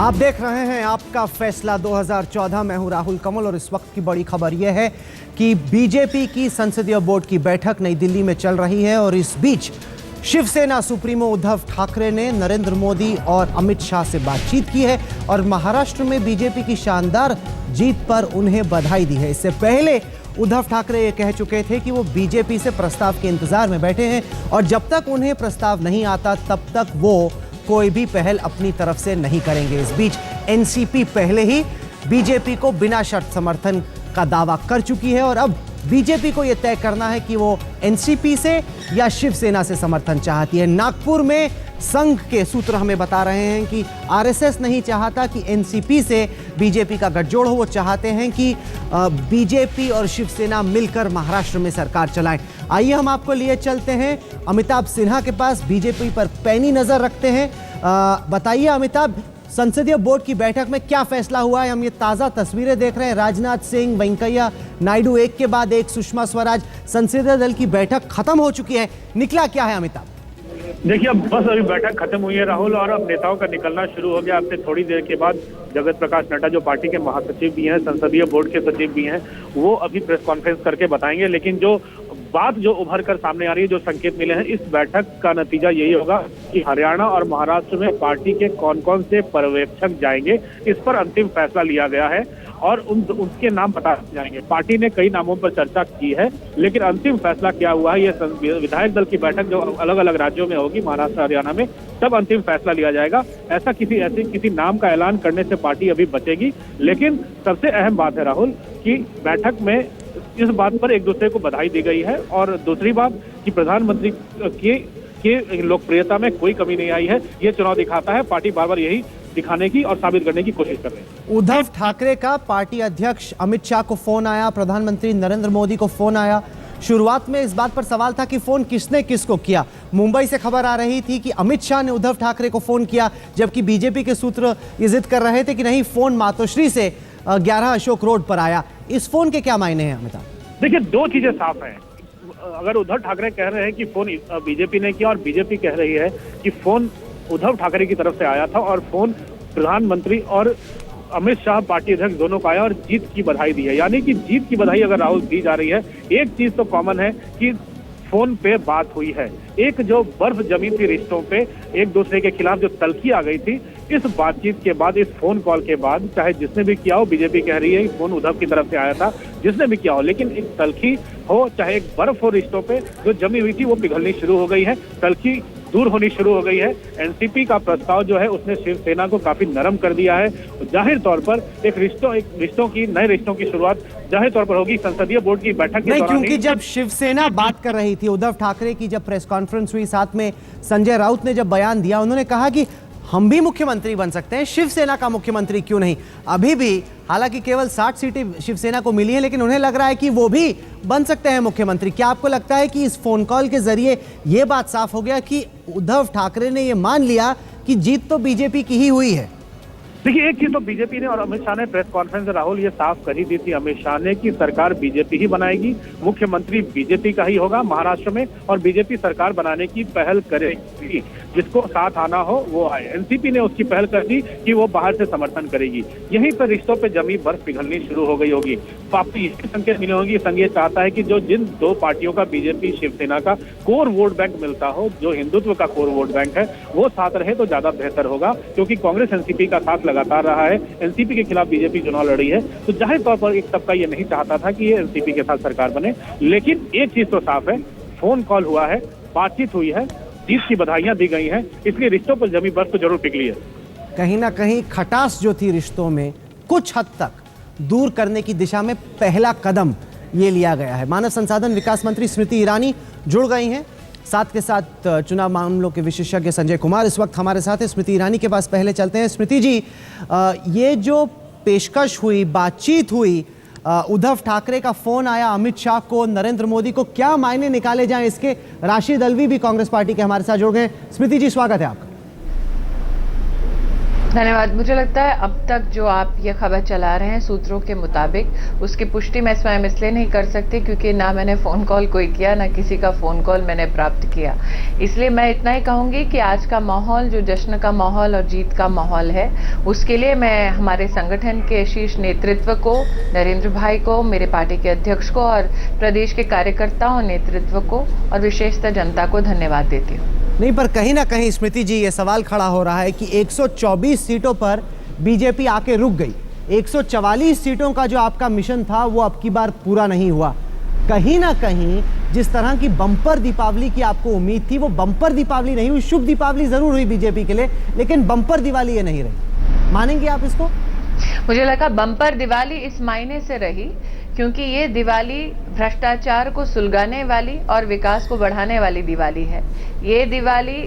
आप देख रहे हैं आपका फैसला 2014। मैं हूं राहुल कमल और इस वक्त की बड़ी खबर यह है कि बीजेपी की संसदीय बोर्ड की बैठक नई दिल्ली में चल रही है और इस बीच शिवसेना सुप्रीमो उद्धव ठाकरे ने नरेंद्र मोदी और अमित शाह से बातचीत की है और महाराष्ट्र में बीजेपी की शानदार जीत पर उन्हें बधाई दी है। इससे पहले उद्धव ठाकरे ये कह चुके थे कि वो बीजेपी से प्रस्ताव के इंतजार में बैठे हैं और जब तक उन्हें प्रस्ताव नहीं आता तब तक वो कोई भी पहल अपनी तरफ से नहीं करेंगे। इस बीच एनसीपी पहले ही बीजेपी को बिना शर्त समर्थन का दावा कर चुकी है और अब बीजेपी को यह तय करना है कि वो एनसीपी से या शिवसेना से समर्थन चाहती है। नागपुर में संघ के सूत्र हमें बता रहे हैं कि आरएसएस नहीं चाहता कि एनसीपी से बीजेपी का गठजोड़ हो। वो चाहते हैं कि बीजेपी और शिवसेना मिलकर महाराष्ट्र में सरकार चलाएं। आइए हम आपको लिए चलते हैं अमिताभ सिन्हा के पास, बीजेपी पर पैनी नजर रखते हैं। बताइए अमिताभ, संसदीय बोर्ड की बैठक में क्या फैसला हुआ है? हम ये ताजा तस्वीरें देख रहे हैं, राजनाथ सिंह, वेंकैया नायडू एक के बाद एक, सुषमा स्वराज, संसदीय दल की बैठक खत्म हो चुकी है। निकला क्या है अमिताभ? देखिए, अब बस अभी बैठक खत्म हुई है राहुल, और अब नेताओं का निकलना शुरू हो गया। अब से थोड़ी देर के बाद जगत प्रकाश नड्डा जो पार्टी के महासचिव भी हैं, संसदीय बोर्ड के सचिव भी हैं, वो अभी प्रेस कॉन्फ्रेंस करके बताएंगे। लेकिन जो बात जो उभर कर सामने आ रही है, जो संकेत मिले हैं, इस बैठक का नतीजा यही होगा कि हरियाणा और महाराष्ट्र में पार्टी के कौन कौन से पर्यवेक्षक जाएंगे, इस पर अंतिम फैसला लिया गया है और उनके नाम बता जाएंगे। पार्टी ने कई नामों पर चर्चा की है, लेकिन अंतिम फैसला क्या हुआ है, ये विधायक दल की बैठक जो अलग अलग राज्यों में होगी, महाराष्ट्र हरियाणा में, तब अंतिम फैसला लिया जाएगा। ऐसा किसी नाम का ऐलान करने से पार्टी अभी बचेगी। लेकिन सबसे अहम बात है राहुल कि बैठक में इस बात पर एक दूसरे को बधाई दी गई है और दूसरी बात कि प्रधानमंत्री की लोकप्रियता में कोई कमी नहीं आई है। ये चुनाव दिखाता है, पार्टी बार बार यही दिखाने की और साबित करने की कोशिश कर रहे हैं। उद्धव ठाकरे का पार्टी अध्यक्ष अमित शाह को फोन आया, प्रधानमंत्री नरेंद्र मोदी को फोन आया। शुरुआत में इस बात पर सवाल था कि फोन किसने किसको किया। मुंबई से खबर आ रही थी कि अमित शाह ने उद्धव ठाकरे को फोन किया, जबकि बीजेपी के सूत्र ये जिद कर रहे थे कि नहीं, फोन मातोश्री से 11 अशोक रोड पर आया। इस फोन के क्या मायने हैं अमिताभ? देखिए, दो चीजें साफ हैं। अगर उद्धव ठाकरे कह रहे हैं कि फोन बीजेपी ने किया और बीजेपी कह रही है कि फोन उद्धव ठाकरे की तरफ से आया था और फोन प्रधानमंत्री और अमित शाह पार्टी अध्यक्ष दोनों को आया और जीत की बधाई दी है, यानी कि जीत की बधाई अगर राहुल दी जा रही है, एक चीज तो कॉमन है कि फोन पे बात हुई है। एक जो बर्फ जमी थी रिश्तों पे, एक दूसरे के खिलाफ जो तल्खी आ गई थी, इस बातचीत के बाद, इस फोन कॉल के बाद, चाहे जिसने भी किया हो, बीजेपी कह रही है फोन उद्धव की तरफ से आया था, जिसने भी किया हो, लेकिन एक तल्खी हो, चाहे एक बर्फ हो रिश्तों पे जो जमी हुई थी, वो पिघलनी शुरू हो गई है, तल्खी दूर होनी शुरू हो गई है। एनसीपी का प्रस्ताव जो है उसने शिवसेना को काफी नरम कर दिया है। जाहिर तौर पर नए रिश्तों की शुरुआत जाहिर तौर पर होगी संसदीय बोर्ड की बैठक के दौरान। क्योंकि जब शिवसेना बात कर रही थी, उद्धव ठाकरे की जब प्रेस कॉन्फ्रेंस हुई, साथ में संजय राउत ने जब बयान दिया, उन्होंने कहा कि हम भी मुख्यमंत्री बन सकते हैं, शिवसेना का मुख्यमंत्री क्यों नहीं। अभी भी हालांकि केवल 60 सीटें शिवसेना को मिली हैं, लेकिन उन्हें लग रहा है कि वो भी बन सकते हैं मुख्यमंत्री। क्या आपको लगता है कि इस फोन कॉल के जरिए ये बात साफ हो गया कि उद्धव ठाकरे ने ये मान लिया कि जीत तो बीजेपी की ही हुई है? देखिए, एक चीज तो बीजेपी ने और अमित शाह ने प्रेस कॉन्फ्रेंस में राहुल ये साफ कर ही दी थी अमित शाह ने कि सरकार बीजेपी ही बनाएगी, मुख्यमंत्री बीजेपी का ही होगा महाराष्ट्र में, और बीजेपी सरकार बनाने की पहल करेगी, जिसको साथ आना हो वो आए। एनसीपी ने उसकी पहल कर दी कि वो बाहर से समर्थन करेगी। यहीं पर रिश्तों पे जमी बर्फ पिघलनी शुरू हो गई होगी। पार्टी इसके संकेत मिले होंगे। संघ ये चाहता है कि जो जिन दो पार्टियों का, बीजेपी शिवसेना का कोर वोट बैंक मिलता हो, जो हिंदुत्व का कोर वोट बैंक है, वो साथ रहे तो ज्यादा बेहतर होगा, क्योंकि कांग्रेस एनसीपी का साथ लगातार रहा है। एनसीपी के खिलाफ बीजेपी चुनाव लड़ी है, तो जाहिर तौर पर एक तबका ये नहीं चाहता था कि ये एनसीपी के साथ सरकार बने। लेकिन एक चीज तो साफ है, फोन कॉल हुआ है, बातचीत हुई है, जीत की बधाइयां दी गई हैं, इसलिए रिश्तों पर जमी बर्फ तो जरूर पिघली है। कहीं ना कहीं खटास जो थी रिश्तों में, कुछ हद तक दूर करने की दिशा में पहला कदम ये लिया गया है। मानव संसाधन विकास मंत्री स्मृति ईरानी जुड़ गई हैं, साथ के साथ चुनाव मामलों के विशेषज्ञ संजय कुमार इस वक्त हमारे साथ है। स्मृति ईरानी के पास पहले चलते हैं। स्मृति जी, ये जो पेशकश हुई, बातचीत हुई, उद्धव ठाकरे का फोन आया अमित शाह को, नरेंद्र मोदी को, क्या मायने निकाले जाएं इसके? राशिद अल्वी भी कांग्रेस पार्टी के हमारे साथ जुड़ गए। स्मृति जी, स्वागत है आपका। धन्यवाद। मुझे लगता है अब तक जो आप ये खबर चला रहे हैं सूत्रों के मुताबिक, उसकी पुष्टि मैं स्वयं इसलिए नहीं कर सकती क्योंकि ना मैंने फ़ोन कॉल कोई किया, ना किसी का फ़ोन कॉल मैंने प्राप्त किया। इसलिए मैं इतना ही कहूँगी कि आज का माहौल जो जश्न का माहौल और जीत का माहौल है, उसके लिए मैं हमारे संगठन के शीर्ष नेतृत्व को, नरेंद्र भाई को, मेरे पार्टी के अध्यक्ष को और प्रदेश के कार्यकर्ताओं नेतृत्व को और विशेषतः जनता को धन्यवाद देती हूँ। नहीं, पर कहीं ना कहीं स्मृति जी ये सवाल खड़ा हो रहा है कि 124 सीटों पर बीजेपी आके रुक गई। 144 सीटों का जो आपका मिशन था वो अब की बार पूरा नहीं हुआ। कहीं ना कहीं जिस तरह की बम्पर दीपावली की आपको उम्मीद थी वो बम्पर दीपावली नहीं हुई। शुभ दीपावली जरूर हुई बीजेपी के लिए, लेकिन बम्पर दिवाली ये नहीं रही। मानेंगे आप इसको? मुझे लगा बम्पर दिवाली इस मायने से रही क्योंकि ये दिवाली भ्रष्टाचार को सुलगाने वाली और विकास को बढ़ाने वाली दिवाली है। ये दिवाली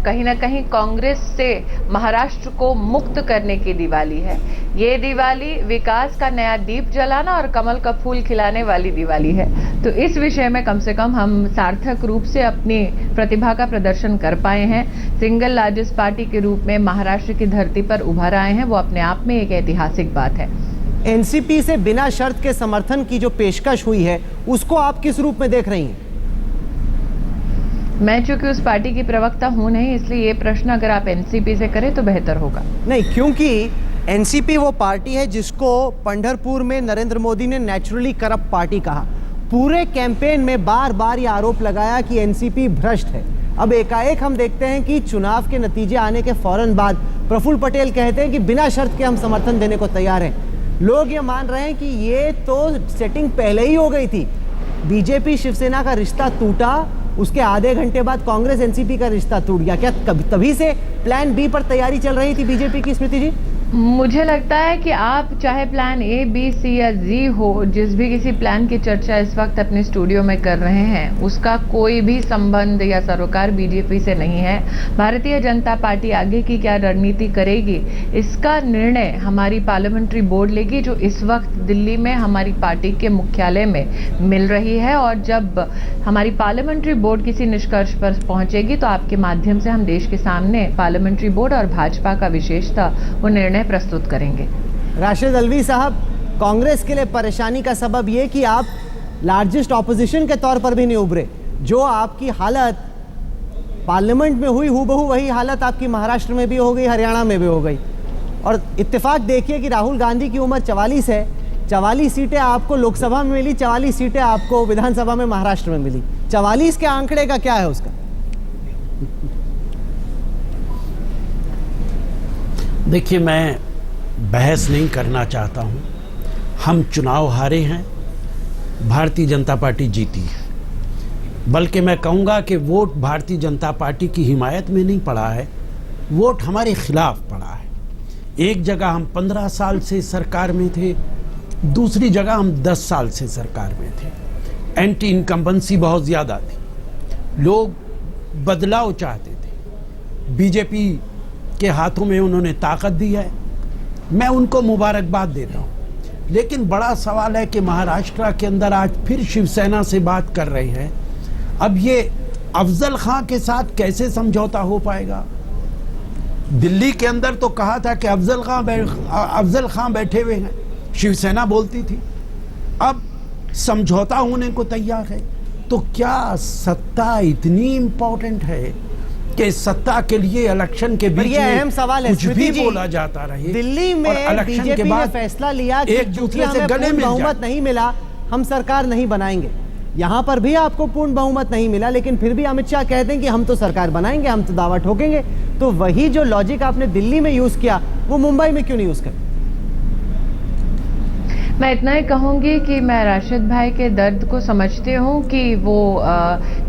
कहीं ना कहीं कांग्रेस से महाराष्ट्र को मुक्त करने की दिवाली है। ये दिवाली विकास का नया दीप जलाना और कमल का फूल खिलाने वाली दिवाली है। तो इस विषय में कम से कम हम सार्थक रूप से अपनी प्रतिभा का प्रदर्शन कर पाए हैं। सिंगल लार्जेस्ट पार्टी के रूप में महाराष्ट्र की धरती पर उभर आए हैं, वो अपने आप में एक ऐतिहासिक बात है। एनसीपी से बिना शर्त के समर्थन की जो पेशकश हुई है उसको आप किस रूप में देख रही हैं? मैं चूंकि उस पार्टी की प्रवक्ता हूं नहीं, इसलिए ये प्रश्न अगर आप एनसीपी से करें तो बेहतर होगा। नहीं, क्योंकि एनसीपी वो पार्टी है जिसको पंढरपुर में नरेंद्र मोदी ने नेचुरली करप्ट पार्टी कहा। पूरे कैंपेन में बार बार ये आरोप लगाया कि एनसीपी भ्रष्ट है। अब एकाएक हम देखते हैं कि चुनाव के नतीजे आने के फौरन बाद प्रफुल्ल पटेल कहते हैं कि बिना शर्त के हम समर्थन देने को तैयार हैं। लोग ये मान रहे हैं कि ये तो सेटिंग पहले ही हो गई थी। बीजेपी शिवसेना का रिश्ता टूटा, उसके आधे घंटे बाद कांग्रेस एनसीपी का रिश्ता टूट गया। क्या तभी से प्लान बी पर तैयारी चल रही थी बीजेपी की, स्मृति जी? मुझे लगता है कि आप चाहे प्लान ए, बी, सी या जी हो, जिस भी किसी प्लान की चर्चा इस वक्त अपने स्टूडियो में कर रहे हैं, उसका कोई भी संबंध या सरोकार बीजेपी से नहीं है। भारतीय जनता पार्टी आगे की क्या रणनीति करेगी, इसका निर्णय हमारी पार्लियामेंट्री बोर्ड लेगी, जो इस वक्त दिल्ली में हमारी पार्टी के मुख्यालय में मिल रही है। और जब हमारी पार्लियामेंट्री बोर्ड किसी निष्कर्ष पर पहुंचेगी तो आपके माध्यम से हम देश के सामने पार्लियामेंट्री बोर्ड और भाजपा का विशेषता वो निर्णय प्रस्तुत करेंगे। राशिद अल्वी साहब, कांग्रेस के लिए परेशानी का सबब यह कि आप लार्जेस्ट ऑपोजिशन के तौर पर भी नहीं उभरे। जो आपकी हालत पार्लियामेंट में हुई हूबहू वही हालत आपकी महाराष्ट्र में भी हो गई, हरियाणा में भी हो गई। और इत्तेफाक देखिए कि राहुल गांधी की उम्र 44 है। 44 सीटें आपको लोकसभा में मिली, 44 सीटें आपको विधानसभा में महाराष्ट्र में मिली। 44 के आंकड़े का क्या है उसका? देखिए, मैं बहस नहीं करना चाहता हूं। हम चुनाव हारे हैं, भारतीय जनता पार्टी जीती है। बल्कि मैं कहूंगा कि वोट भारतीय जनता पार्टी की हिमायत में नहीं पड़ा है, वोट हमारे खिलाफ पड़ा है। एक जगह हम 15 साल से सरकार में थे, दूसरी जगह हम 10 साल से सरकार में थे। एंटी इनकम्बेंसी बहुत ज़्यादा थी, लोग बदलाव चाहते थे। बीजेपी के हाथों में उन्होंने ताकत दी है, मैं उनको मुबारकबाद देता हूं। लेकिन बड़ा सवाल है कि महाराष्ट्र के अंदर आज फिर शिवसेना से बात कर रहे हैं। अब ये अफजल खां के साथ कैसे समझौता हो पाएगा? दिल्ली के अंदर तो कहा था कि अफजल खां बैठे हुए हैं, शिवसेना बोलती थी। अब समझौता होने को तैयार है। तो क्या सत्ता इतनी इंपॉर्टेंट है कि सत्ता के लिए इलेक्शन के बीच में अहम सवाल है, कुछ भी बोला जाता रहे? दिल्ली में बीजेपी ने फैसला लिया कि एक दूसरे से गले मिल बहुमत नहीं मिला, हम सरकार नहीं बनाएंगे। यहाँ पर भी आपको पूर्ण बहुमत नहीं मिला, लेकिन फिर भी अमित शाह कहते हैं कि हम तो सरकार बनाएंगे, हम तो दावा ठोकेंगे। तो वही जो लॉजिक आपने दिल्ली में यूज किया वो मुंबई में क्यों नहीं यूज कर? मैं इतना ही कहूँगी कि मैं राशिद भाई के दर्द को समझती हूँ कि वो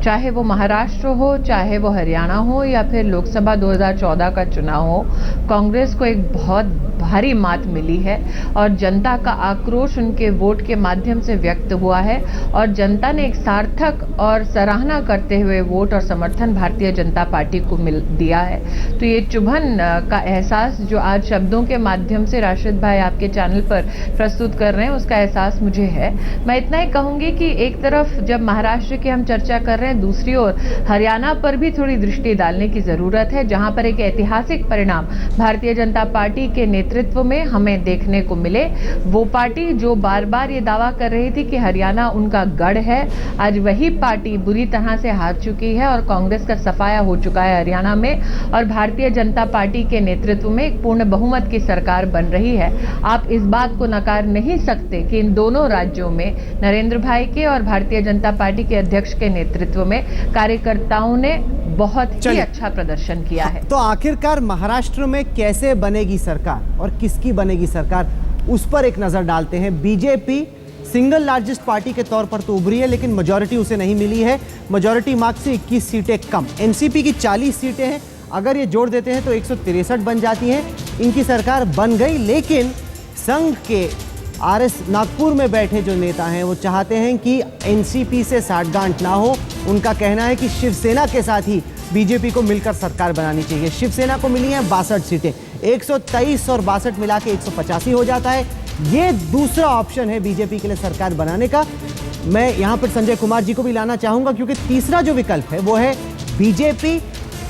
चाहे वो महाराष्ट्र हो, चाहे वो हरियाणा हो या फिर लोकसभा 2014 का चुनाव हो, कांग्रेस को एक बहुत भारी मात मिली है और जनता का आक्रोश उनके वोट के माध्यम से व्यक्त हुआ है और जनता ने एक सार्थक और सराहना करते हुए वोट और समर्थन भारतीय जनता पार्टी को दिया है। तो ये चुभन का एहसास जो आज शब्दों के माध्यम से राशिद भाई आपके चैनल पर प्रस्तुत कर रहे हैं उसका एहसास मुझे है। मैं इतना ही कहूंगी कि एक तरफ जब महाराष्ट्र की हम चर्चा कर रहे हैं, दूसरी ओर हरियाणा पर भी थोड़ी दृष्टि डालने की जरूरत है, जहां पर एक ऐतिहासिक परिणाम भारतीय जनता पार्टी के नेतृत्व में हमें देखने को मिले। वो पार्टी जो बार बार ये दावा कर रही थी कि हरियाणा उनका गढ़ है, आज वही पार्टी बुरी तरह से हार चुकी है और कांग्रेस का सफाया हो चुका है हरियाणा में, और भारतीय जनता पार्टी के नेतृत्व में एक पूर्ण बहुमत की सरकार बन रही है। आप इस बात को नकार नहीं सकते कि इन दोनों राज्यों में नरेंद्र भाई के और भारतीय जनता पार्टी के अध्यक्ष के नेतृत्व में कार्यकर्ताओं ने बहुत ही अच्छा प्रदर्शन किया है। तो आखिरकार महाराष्ट्र में कैसे बनेगी सरकार और किसकी बनेगी सरकार, उस पर एक नजर डालते हैं। बीजेपी सिंगल लार्जेस्ट पार्टी के तौर पर तो उभरी है, लेकिन मेजॉरिटी उसे नहीं मिली है। मेजॉरिटी मार्क से 21 सीटें कम। एनसीपी की 40 सीटें हैं, अगर ये जोड़ देते हैं तो 163 बन जाती हैं। इनकी सरकार बन गई, लेकिन संघ के आरएस नागपुर में बैठे जो नेता हैं वो चाहते हैं कि एनसीपी से साठगांठ ना हो। उनका कहना है कि शिवसेना के साथ ही बीजेपी को मिलकर सरकार बनानी चाहिए। शिवसेना को मिली हैं 62 सीटें, 123 और 62 मिला के 185 हो जाता है। ये दूसरा ऑप्शन है बीजेपी के लिए सरकार बनाने का। मैं यहां पर संजय कुमार जी को भी लाना चाहूंगा, क्योंकि तीसरा जो विकल्प है वो है बीजेपी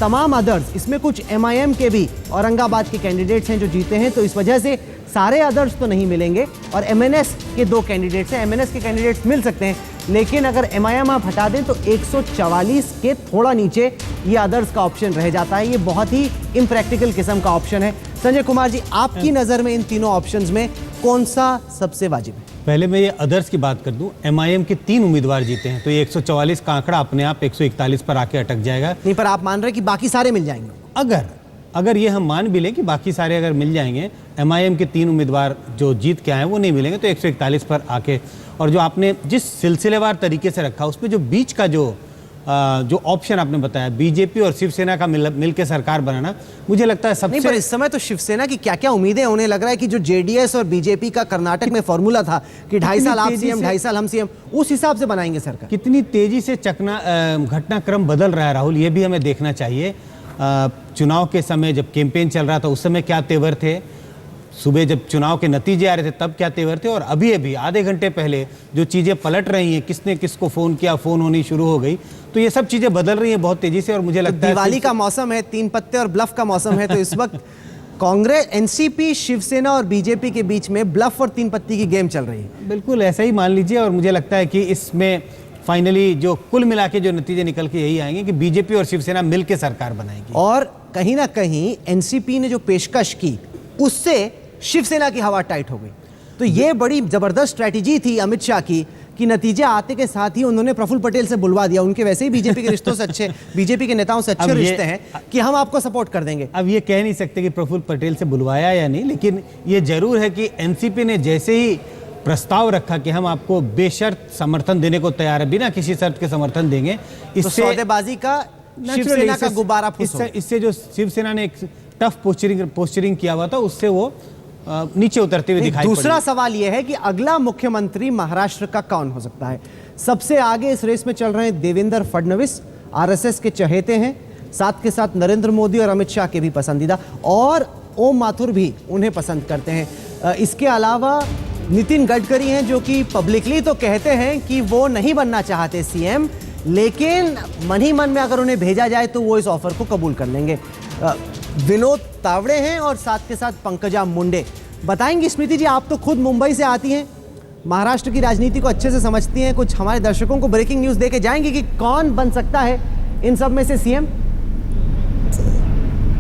तमाम अदर्स। इसमें कुछ एमआईएम के भी औरंगाबाद के कैंडिडेट्स हैं जो जीते हैं, तो इस वजह से सारे अदर्स तो नहीं मिलेंगे। और एमएनएस के 2 कैंडिडेट्स हैं, एमएनएस के कैंडिडेट्स मिल सकते हैं, लेकिन अगर एमआईएम आप हटा दें तो 144 के थोड़ा नीचे ये अदर्स का ऑप्शन रह जाता है। ये बहुत ही इम्प्रैक्टिकल किस्म का ऑप्शन है। संजय कुमार जी, आपकी नज़र में इन तीनों ऑप्शंस में कौन सा सबसे वाजिब है? पहले मैं ये अदर्स की बात कर दूं। एमआईएम के 3 उम्मीदवार जीते हैं, तो ये 144 का आंकड़ा अपने आप 141 पर आके अटक जाएगा। नहीं, पर आप मान रहे हैं कि बाकी सारे मिल जाएंगे? अगर ये हम मान भी लें कि बाकी सारे अगर मिल जाएंगे, एमआईएम के 3 उम्मीदवार जो जीत के आए वो नहीं मिलेंगे, तो 141 पर आके, और जो आपने जिस सिलसिलेवार तरीके से रखा उसमें जो बीच का जो ऑप्शन आपने बताया बीजेपी और शिवसेना का मिल के सरकार बनाना, मुझे लगता है सबसे। नहीं, पर इस समय तो शिवसेना की क्या क्या उम्मीदें हैं? उन्हें लग रहा है कि जो जेडीएस और बीजेपी का कर्नाटक में फॉर्मूला था कि 2.5 साल आप सीएम 2.5 साल हम सीएम, उस हिसाब से बनाएंगे सरकार। कितनी तेजी से घटनाक्रम बदल रहा है राहुल, ये भी हमें देखना चाहिए। चुनाव के समय जब कैंपेन चल रहा था उस समय क्या तेवर थे, सुबह जब चुनाव के नतीजे आ रहे थे तब क्या तेवर थे, और अभी आधे घंटे पहले जो चीज़ें पलट रही हैं, किसने किसको फ़ोन किया, फ़ोन होनी शुरू हो गई, तो ये सब चीज़ें बदल रही हैं बहुत तेज़ी से। और मुझे लगता है दिवाली का मौसम है, 3 पत्ते और ब्लफ का मौसम है, तो इस वक्त कांग्रेस, एनसीपी, शिवसेना और बीजेपी के बीच में ब्लफ और 3 पत्ती की गेम चल रही है। बिल्कुल ऐसा ही मान लीजिए। और मुझे लगता है कि इसमें फाइनली जो कुल मिला के जो नतीजे निकल के यही आएंगे कि बीजेपी और शिवसेना मिलकर सरकार बनाएगी। और कहीं ना कहीं एनसीपी ने जो पेशकश की उससे शिवसेना की हवा टाइट हो गई। तो ये बड़ी जबरदस्त स्ट्रैटेजी थी अमित शाह की कि नतीजे आते के साथ ही उन्होंने प्रफुल्ल पटेल से बुलवा दिया। उनके वैसे ही बीजेपी के रिश्तों से अच्छे, बीजेपी के नेताओं से अच्छे रिश्ते हैं कि हम आपको सपोर्ट कर देंगे। अब ये कह नहीं सकते कि प्रफुल्ल पटेल से बुलवाया या नहीं, लेकिन ये जरूर है कि एनसीपी ने जैसे ही प्रस्ताव रखा कि हम आपको बेशर्त समर्थन देने को तैयार है, बिना किसी शर्त के समर्थन देंगे, इससे सौदेबाजी का शिवसेना का गुब्बारा फूस हो। इससे जो शिवसेना ने एक टफ पोस्चरिंग किया हुआ था उससे वो नीचे उतरते हुए दिखाई। दूसरा सवाल यह है कि अगला मुख्यमंत्री महाराष्ट्र का कौन हो सकता है? सबसे आगे इस रेस में चल रहे हैं देवेंद्र फडणवीस, आरएसएस के चहेते हैं, साथ के साथ नरेंद्र मोदी और अमित शाह के भी पसंदीदा, और ओम माथुर भी उन्हें पसंद करते हैं। इसके अलावा नितिन गडकरी हैं जो कि पब्लिकली तो कहते हैं कि वो नहीं बनना चाहते सीएम, लेकिन मन ही मन में अगर उन्हें भेजा जाए तो वो इस ऑफर को कबूल कर लेंगे। विनोद तावड़े हैं और साथ के साथ पंकजा मुंडे। बताएंगी स्मृति जी, आप तो खुद मुंबई से आती हैं, महाराष्ट्र की राजनीति को अच्छे से समझती हैं, कुछ हमारे दर्शकों को ब्रेकिंग न्यूज़ देके जाएंगी कि कौन बन सकता है इन सब में से सीएम?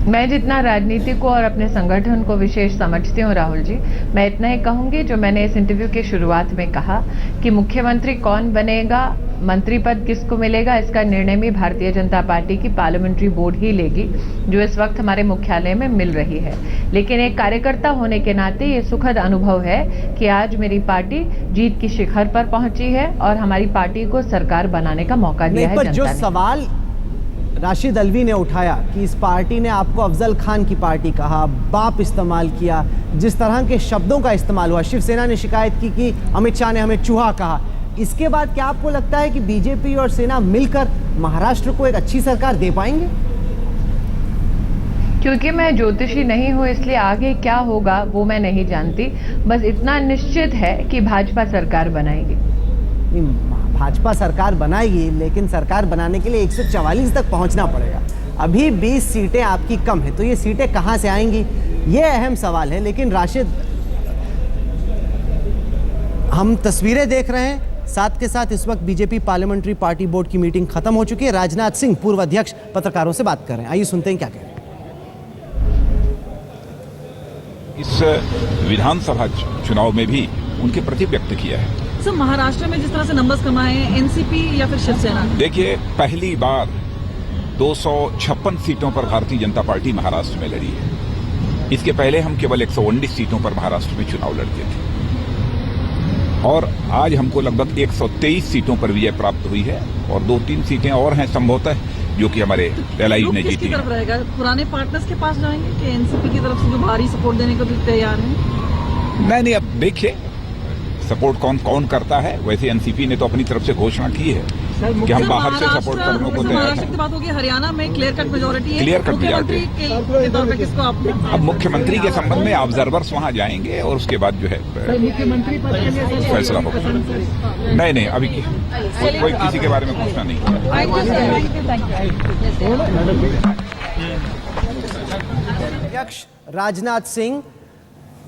मैं जितना राजनीति को और अपने संगठन को विशेष समझती हूँ राहुल जी, मैं इतना ही कहूँगी जो मैंने इस इंटरव्यू के शुरुआत में कहा कि मुख्यमंत्री कौन बनेगा, मंत्री पद किसको मिलेगा, इसका निर्णय भी भारतीय जनता पार्टी की पार्लियामेंट्री बोर्ड ही लेगी, जो इस वक्त हमारे मुख्यालय में मिल रही है। लेकिन एक कार्यकर्ता होने के नाते ये सुखद अनुभव है कि आज मेरी पार्टी जीत की शिखर पर पहुंची है और हमारी पार्टी को सरकार बनाने का मौका दिया है जनता ने। जो सवाल राशिद अल्वी ने उठाया कि इस पार्टी ने आपको अफजल खान की पार्टी कहा, बाप इस्तेमाल किया, जिस तरह के शब्दों का इस्तेमाल हुआ, शिवसेना ने शिकायत की कि अमित शाह ने हमें चूहा कहा, इसके बाद क्या आपको लगता है कि बीजेपी और सेना मिलकर महाराष्ट्र को एक अच्छी सरकार दे पाएंगे? क्योंकि मैं ज्योतिषी नहीं हूँ इसलिए आगे क्या होगा वो मैं नहीं जानती। बस इतना निश्चित है कि भाजपा सरकार बनाएगी। नहीं, भाजपा सरकार बनाएगी, लेकिन सरकार बनाने के लिए 144 तक पहुंचना पड़ेगा। अभी 20 सीटें आपकी कम है, तो ये सीटें कहां से आएंगी, ये अहम सवाल है। लेकिन राशिद, हम तस्वीरें देख रहे हैं, साथ के साथ इस वक्त बीजेपी पार्लियामेंट्री पार्टी बोर्ड की मीटिंग खत्म हो चुकी है। राजनाथ सिंह पूर्व अध्यक्ष पत्रकारों से बात कर रहे हैं, आइए सुनते हैं क्या कह रहे हैं। इस विधानसभा चुनाव में भी उनके प्रति व्यक्त किया है। सर, महाराष्ट्र में जिस तरह से नंबर्स कमाए हैं, एनसीपी या फिर शिवसेना? देखिए, पहली बार 256 सीटों पर भारतीय जनता पार्टी महाराष्ट्र में लड़ी है। इसके पहले हम केवल 119 सीटों पर महाराष्ट्र में चुनाव लड़ते थे और आज हमको लगभग 123 सीटों पर विजय प्राप्त हुई है और 2-3 सीटें और हैं संभवतः जो कि हमारे एलआई ने जीती तरफ रहेगा? पुराने पार्टनर्स के पास जाएंगे कि एनसीपी की तरफ से जो भारी सपोर्ट देने को भी तैयार हैं? नहीं, अब देखिए सपोर्ट कौन करता है। वैसे एनसीपी ने तो अपनी तरफ से घोषणा की है कि हम बाहर से सपोर्ट करने को तैयार महाराष्ट्र की बात होगी, हरियाणा में क्लियर कट मेजोरिटी है। क्लियर कट मेजोरिटी के तौर पे किसको आप? अब मुख्यमंत्री के संबंध में ऑब्जर्वर्स वहां जाएंगे और उसके बाद जो है फैसला होगा। नहीं, अभी कोई किसी के बारे में घोषणा नहीं अध्यक्ष राजनाथ सिंह,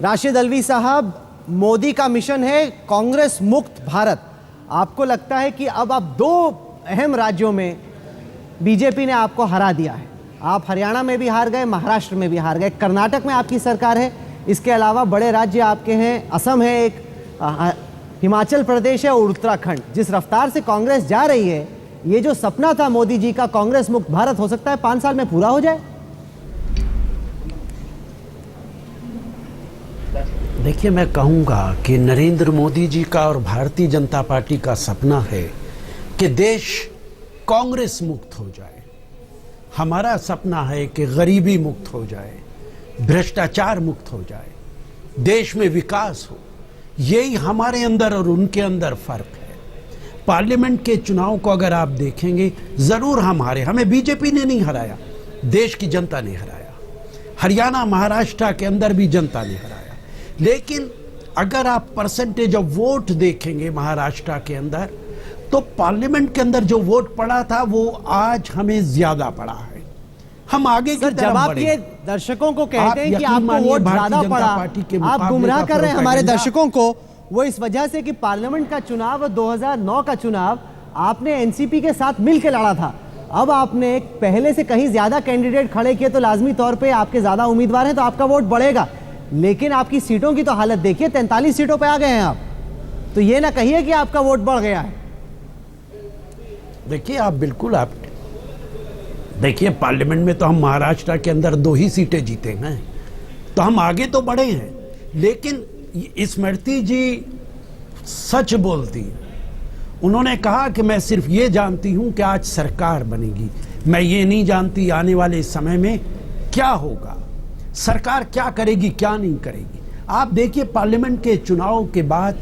राशिद अल्वी साहब, मोदी का मिशन है कांग्रेस मुक्त भारत। आपको लगता है कि अब आप 2 अहम राज्यों में बीजेपी ने आपको हरा दिया है। आप हरियाणा में भी हार गए, महाराष्ट्र में भी हार गए, कर्नाटक में आपकी सरकार है, इसके अलावा बड़े राज्य आपके हैं, असम है, एक हिमाचल प्रदेश है और उत्तराखंड। जिस रफ्तार से कांग्रेस जा रही है, ये जो सपना था मोदी जी का कांग्रेस मुक्त भारत, हो सकता है 5 साल में पूरा हो जाए। देखिए, मैं कहूँगा कि नरेंद्र मोदी जी का और भारतीय जनता पार्टी का सपना है कि देश कांग्रेस मुक्त हो जाए। हमारा सपना है कि गरीबी मुक्त हो जाए, भ्रष्टाचार मुक्त हो जाए, देश में विकास हो। यही हमारे अंदर और उनके अंदर फर्क है। पार्लियामेंट के चुनाव को अगर आप देखेंगे, जरूर हम हारे, हमें बीजेपी ने नहीं हराया, देश की जनता ने हराया। हरियाणा महाराष्ट्र के अंदर भी जनता ने हराया। लेकिन अगर आप परसेंटेज ऑफ वोट देखेंगे महाराष्ट्र के अंदर, तो पार्लियामेंट के अंदर जो वोट पड़ा था वो आज हमें ज्यादा पड़ा है। हम आगे की तरफ जब आप बढ़े। ये दर्शकों को कहते हैं कि आपको मानिए, वोट भारतीय ज्यादा जनता पड़ा, पार्टी के आप मुकाबले गुमराह का कर रहे हैं हमारे प्रोपेगेंडा। दर्शकों को। वो इस वजह से कि पार्लियामेंट का चुनाव और 2009 का चुनाव आपने एनसीपी के साथ मिलकर लड़ा था। अब आपने पहले से कहीं ज्यादा कैंडिडेट खड़े किए, तो लाजमी तौर पे आपके ज्यादा उम्मीदवार हैं, तो आपका वोट बढ़ेगा। लेकिन आपकी सीटों की तो हालत देखिए, 43 सीटों पे आ गए हैं आप, तो ये ना कहिए कि आपका वोट बढ़ गया है। देखिए, आप बिल्कुल आप देखिए, पार्लियामेंट में तो हम महाराष्ट्र के अंदर 2 ही सीटें जीते हैं, तो हम आगे तो बढ़े हैं। लेकिन स्मृति जी सच बोलती हैं। उन्होंने कहा कि मैं सिर्फ ये जानती हूं कि आज सरकार बनेगी, मैं ये नहीं जानती आने वाले समय में क्या होगा, सरकार क्या करेगी क्या नहीं करेगी। आप देखिए, पार्लियामेंट के चुनाव के बाद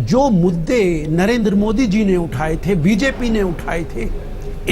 जो मुद्दे नरेंद्र मोदी जी ने उठाए थे, बीजेपी ने उठाए थे,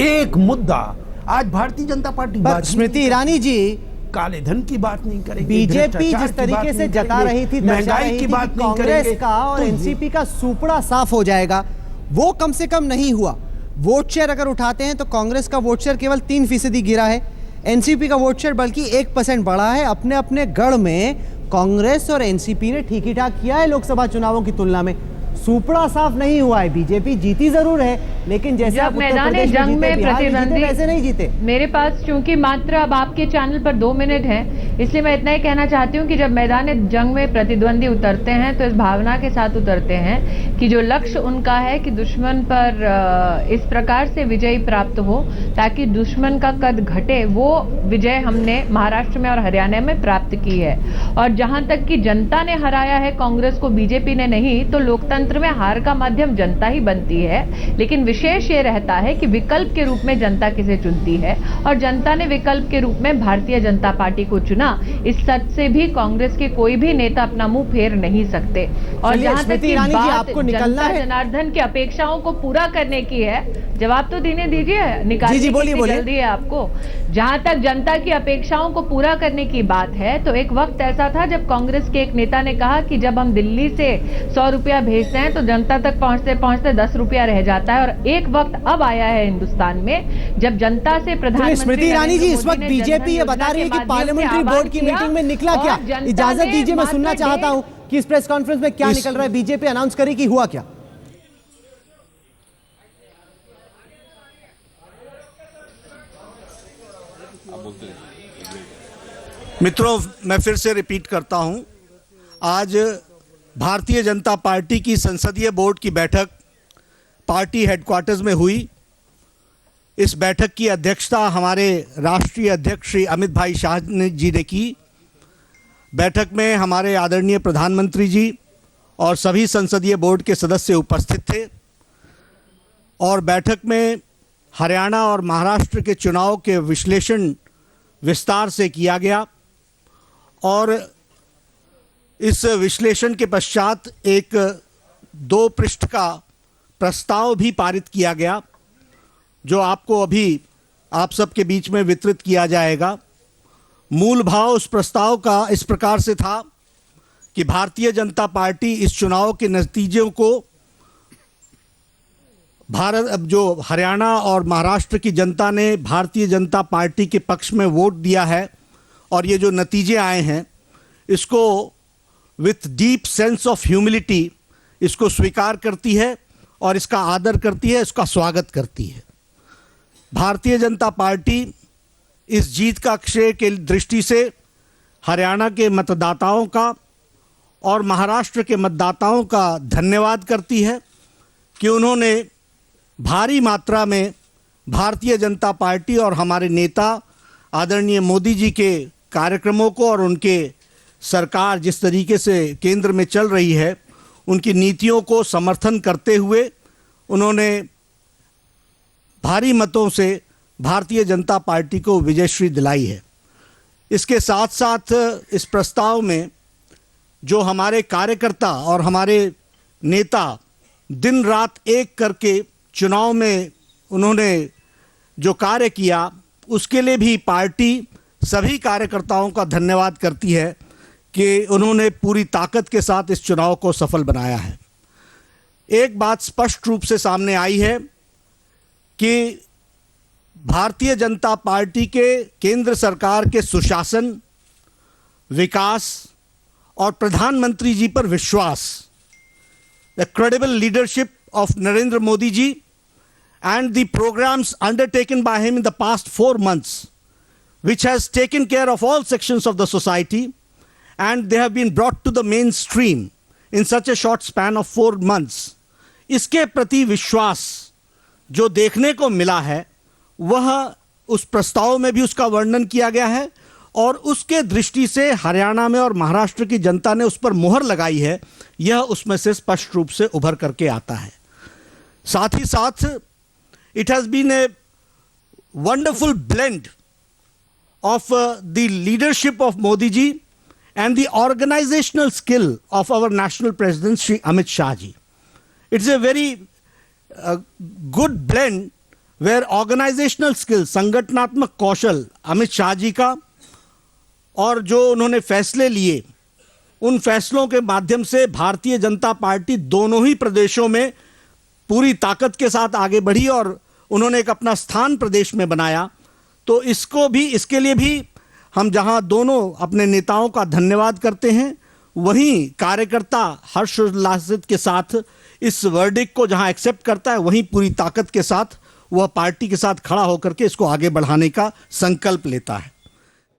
एक मुद्दा आज भारतीय जनता पार्टी स्मृति ईरानी जी, काले धन की बात नहीं करेगी, बीजेपी जिस तरीके से जता रही थी, महंगाई की बात नहीं करेंगे, कांग्रेस का और एनसीपी का सुपड़ा साफ हो जाएगा, वो कम से कम नहीं हुआ। वोट शेयर अगर उठाते हैं तो कांग्रेस का वोट शेयर केवल 3% गिरा है, एनसीपी का वोट शेयर बल्कि 1% बढ़ा है। अपने अपने गढ़ में कांग्रेस और एनसीपी ने ठीक ही ठाक किया है लोकसभा चुनावों की तुलना में। सुपड़ा साफ नहीं हुआ है। बीजेपी जीती जरूर है, लेकिन जैसे आप मैदान जंग में प्रतिद्वंदी वैसे नहीं जीते। मेरे पास चूंकि मात्र अब आपके चैनल पर 2 मिनट हैं, इसलिए मैं इतना ही कहना चाहती हूँ कि जब मैदान जंग में प्रतिद्वंदी उतरते हैं तो इस भावना के साथ उतरते हैं कि जो लक्ष्य उनका है कि दुश्मन पर इस प्रकार से विजय प्राप्त हो ताकि दुश्मन का कद घटे। वो विजय हमने महाराष्ट्र में और हरियाणा में प्राप्त की है। और जहां तक कि जनता ने हराया है कांग्रेस को, बीजेपी ने नहीं, तो लोकतंत्र लोकतंत्र में हार का माध्यम जनता ही बनती है, लेकिन विशेष ये रहता है कि विकल्प के रूप में जनता किसे चुनती है, और जनता ने विकल्प के रूप में भारतीय जनता पार्टी को चुना। इस सच से भी कांग्रेस के कोई भी नेता अपना मुंह फेर नहीं सकते। और जहां तक की बात जनता जनार्दन की अपेक्षाओं को पूरा करने की है, जवाब तो देने दीजिए, निकालने की जल्दी है आपको। जहां तक जनता की अपेक्षाओं को पूरा करने की बात है, तो एक वक्त ऐसा था जब कांग्रेस के एक नेता ने कहा कि जब हम दिल्ली से 100 रुपया भेजते हैं तो जनता तक पहुंचते पहुंचते 10 रुपया रह जाता है। और एक वक्त अब आया है हिंदुस्तान में जब जनता से प्रधानमंत्री स्मृति ईरानी जी, इस वक्त बीजेपी ये बता रही है कि पार्लियामेंट्री बोर्ड की मीटिंग में निकला क्या? इजाजत दीजिए, मैं सुनना चाहता हूं कि इस प्रेस कॉन्फ्रेंस में क्या निकल रहा है। बीजेपी अनाउंस करे कि हुआ क्या? मित्रों, मैं फिर से रिपीट करता हूं, आज भारतीय जनता पार्टी की संसदीय बोर्ड की बैठक पार्टी हेडक्वार्टर्स में हुई। इस बैठक की अध्यक्षता हमारे राष्ट्रीय अध्यक्ष श्री अमित भाई शाह जी ने की। बैठक में हमारे आदरणीय प्रधानमंत्री जी और सभी संसदीय बोर्ड के सदस्य उपस्थित थे और बैठक में हरियाणा और महाराष्ट्र के चुनाव के विश्लेषण विस्तार से किया गया और इस विश्लेषण के पश्चात एक 2 पृष्ठ का प्रस्ताव भी पारित किया गया, जो आपको अभी आप सबके बीच में वितरित किया जाएगा। मूल भाव उस प्रस्ताव का इस प्रकार से था कि भारतीय जनता पार्टी इस चुनाव के नतीजों को जो हरियाणा और महाराष्ट्र की जनता ने भारतीय जनता पार्टी के पक्ष में वोट दिया है और ये जो नतीजे आए हैं, इसको with deep sense of humility इसको स्वीकार करती है और इसका आदर करती है, इसका स्वागत करती है। भारतीय जनता पार्टी इस जीत का श्रेय के दृष्टि से हरियाणा के मतदाताओं का और महाराष्ट्र के मतदाताओं का धन्यवाद करती है कि उन्होंने भारी मात्रा में भारतीय जनता पार्टी और हमारे नेता आदरणीय मोदी जी के कार्यक्रमों को और उनके सरकार जिस तरीके से केंद्र में चल रही है उनकी नीतियों को समर्थन करते हुए उन्होंने भारी मतों से भारतीय जनता पार्टी को विजयश्री दिलाई है। इसके साथ साथ इस प्रस्ताव में जो हमारे कार्यकर्ता और हमारे नेता दिन रात एक करके चुनाव में उन्होंने जो कार्य किया, उसके लिए भी पार्टी सभी कार्यकर्ताओं का धन्यवाद करती है कि उन्होंने पूरी ताकत के साथ इस चुनाव को सफल बनाया है। एक बात स्पष्ट रूप से सामने आई है कि भारतीय जनता पार्टी के केंद्र सरकार के सुशासन, विकास और प्रधानमंत्री जी पर विश्वास, the credible leadership of Narendra Modi ji and the programs undertaken by him in the past 4 months, which has taken care of all sections of the society, and they have been brought to the mainstream in such a short span of 4 months. इसके प्रति विश्वास जो देखने को मिला है, वह उस प्रस्ताव में भी उसका वर्णन किया गया है और उसके दृष्टि से हरियाणा में और महाराष्ट्र की जनता ने उस पर मोहर लगाई है, यह उसमें से स्पष्ट रूप से उभर करके आता है। साथ ही साथ it has been a wonderful blend of the leadership of Modi ji and the organizational skill of our national president Shri Amit Shah ji. It's a very good blend where organizational skill, संगठनात्मक कौशल अमित शाह जी का और जो उन्होंने फैसले लिए, उन फैसलों के माध्यम से भारतीय जनता पार्टी दोनों ही प्रदेशों में पूरी ताकत के साथ आगे बढ़ी और उन्होंने एक अपना स्थान प्रदेश में बनाया। तो इसके लिए भी हम जहां दोनों अपने नेताओं का धन्यवाद करते हैं, वहीं कार्यकर्ता हर्षोल्लासित के साथ इस वर्डिक्ट को जहां एक्सेप्ट करता है, वहीं पूरी ताकत के साथ वह पार्टी के साथ खड़ा होकर के इसको आगे बढ़ाने का संकल्प लेता है।